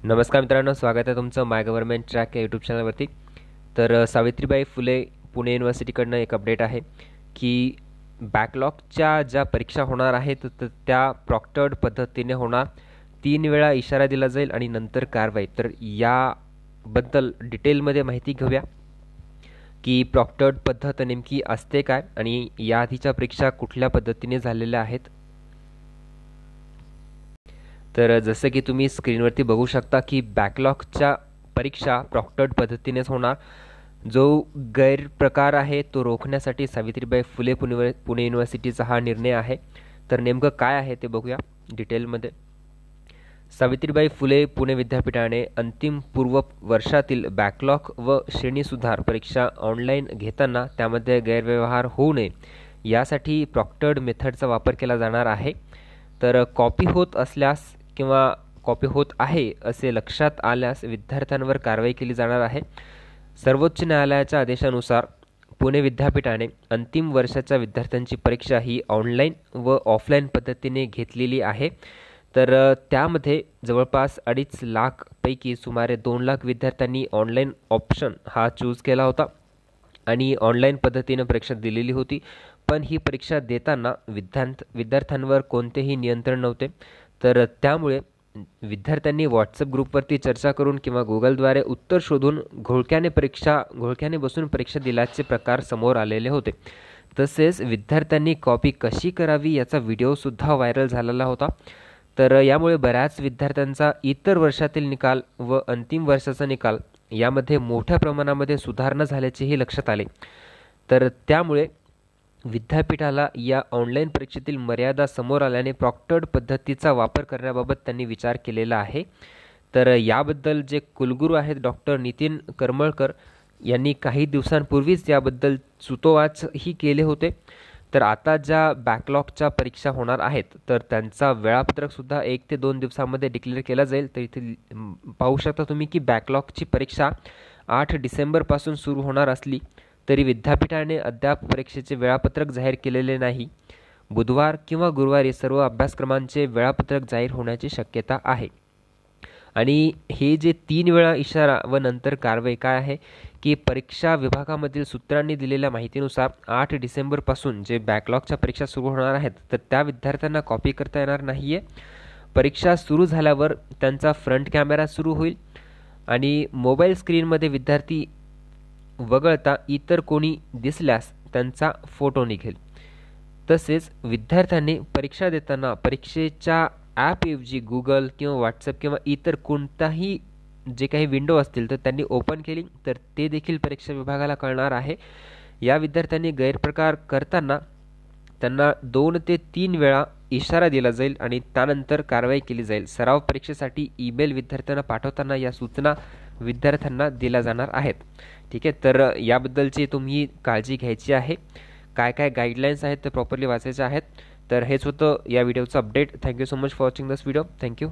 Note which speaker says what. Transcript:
Speaker 1: नमस्कार मित्रांनो, स्वागत आहे तुमचं माय गव्हर्नमेंट ट्रॅक या यूट्यूब चॅनलवरती। तर सावित्रीबाई फुले पुणे युनिव्हर्सिटीकडनं एक अपडेट आहे की बॅकलॉगच्या ज्या परीक्षा होणार आहेत त्या प्रॉक्टर्ड पद्धतीने होणार। 3 वेळा इशारा दिला जाईल आणि नंतर कारवाई। तर याबद्दल डिटेलमध्ये माहिती घेऊया की प्रॉक्टर्ड पद्धत नेमकी असते काय आणि याआधीच्या परीक्षा कुठल्या पद्धतीने झालेल्या आहेत। तर जसं की तुम्ही स्क्रीनवरती बघू शकता की बॅकलॉगच्या परीक्षा प्रॉक्टर्ड पद्धतीनेच होणार। जो गैरप्रकार आहे तो रोखण्यासाठी सावित्रीबाई फुले पुणे युनिव्हर्सिटीचा हा निर्णय आहे। तर नेमकं काय आहे ते बघूया डिटेलमध्ये। सावित्रीबाई फुले पुणे विद्यापीठाने अंतिम पूर्व वर्षातील बॅकलॉग व श्रेणी सुधार परीक्षा ऑनलाईन घेताना त्यामध्ये गैरव्यवहार होऊ नये यासाठी प्रॉक्टर्ड मेथडचा वापर केला जाणार आहे। तर कॉपी होत असल्यास किंवा कॉपी होत आहे असे लक्षात आल्यास विद्यार्थ्यांवर कारवाई केली जाणार आहे। सर्वोच्च न्यायालयाच्या आदेशानुसार पुणे विद्यापीठाने अंतिम वर्षाच्या विद्यार्थ्यांची परीक्षा ही ऑनलाईन व ऑफलाईन पद्धतीने घेतलेली आहे। तर त्यामध्ये जवळपास 2.5 लाख पैकी सुमारे 2 लाख विद्यार्थ्यांनी ऑनलाईन ऑप्शन हा चूज केला होता आणि ऑनलाईन पद्धतीने परीक्षा दिलेली होती। पण ही परीक्षा देताना विद्यार्थ्यांवर कोणतेही नियंत्रण नव्हते। तर त्यामुळे विद्यार्थ्यांनी व्हॉट्सअप ग्रुपवरती चर्चा करून किंवा गुगलद्वारे उत्तर शोधून घोळक्याने बसून परीक्षा दिल्याचे प्रकार समोर आलेले होते। तसेच विद्यार्थ्यांनी कॉपी कशी करावी याचा व्हिडिओसुद्धा व्हायरल झालेला होता। तर यामुळे बऱ्याच विद्यार्थ्यांचा इतर वर्षातील निकाल व अंतिम वर्षाचा निकाल यामध्ये मोठ्या प्रमाणामध्ये सुधारणा झाल्याचेही लक्षात आले। तर त्यामुळे विद्यापीठाला या ऑनलाईन परीक्षेतील मर्यादा समोर आल्याने प्रॉक्टर्ड पद्धतीचा वापर करण्याबाबत त्यांनी विचार केलेला आहे। तर याबद्दल जे कुलगुरू आहेत डॉक्टर नितीन करमळकर यांनी काही दिवसांपूर्वीच याबद्दल सूतोवाचही केले होते। तर आता ज्या बॅकलॉगच्या परीक्षा होणार आहेत तर त्यांचा वेळापत्रकसुद्धा 1 ते 2 दिवसांमध्ये डिक्लेअर केला जाईल। तर इथे पाहू शकता तुम्ही की बॅकलॉगची परीक्षा 8 डिसेंबरपासून सुरू होणार असली तरी विद्यापीठाने अद्याप परीक्षेचे वेळापत्रक जाहीर केलेले नाही। बुधवार किंवा गुरुवारी सर्व अभ्यासक्रमांचे वेळापत्रक जाहीर होण्याची शक्यता आहे। आणि हे जे 3 वेळा इशारा व नंतर कारवाई काय आहे की परीक्षा विभागामधील सूत्रांनी दिलेल्या माहितीनुसार 8 डिसेंबरपासून जे बॅकलॉगच्या परीक्षा सुरू होणार आहेत तर त्या विद्यार्थ्यांना कॉपी करता येणार नाहीये। परीक्षा सुरू झाल्यावर त्यांचा फ्रंट कॅमेरा सुरू होईल आणि मोबाईल स्क्रीनमध्ये विद्यार्थी वगळता इतर कोणी दिसल्यास त्यांचा फोटो निघेल। तसेच विद्यार्थ्यांनी परीक्षा देताना परीक्षेच्या ॲपऐवजी गुगल किंवा व्हॉट्सअप किंवा इतर कोणताही जे काही विंडो असतील तर त्यांनी ओपन केली तर ते देखील परीक्षा विभागाला कळणार आहे। या विद्यार्थ्यांनी गैरप्रकार करताना त्यांना 2 ते 3 वेळा इशारा दिला जाईल आणि त्यानंतर कारवाई केली जाईल। सराव परीक्षेसाठी ईमेल विद्यार्थ्यांना पाठवताना या सूचना विद्यार्थ्यांना दिल्या जाणार आहेत। ठीक आहे, तर याबद्दलची तुम्ही काळजी घ्यायची आहे। काय काय गाईडलाईन्स आहेत ते प्रॉपरली वाचायचे आहेत। तर हेच होतं या व्हिडिओचं update. Thank you so much for watching this video. Thank you.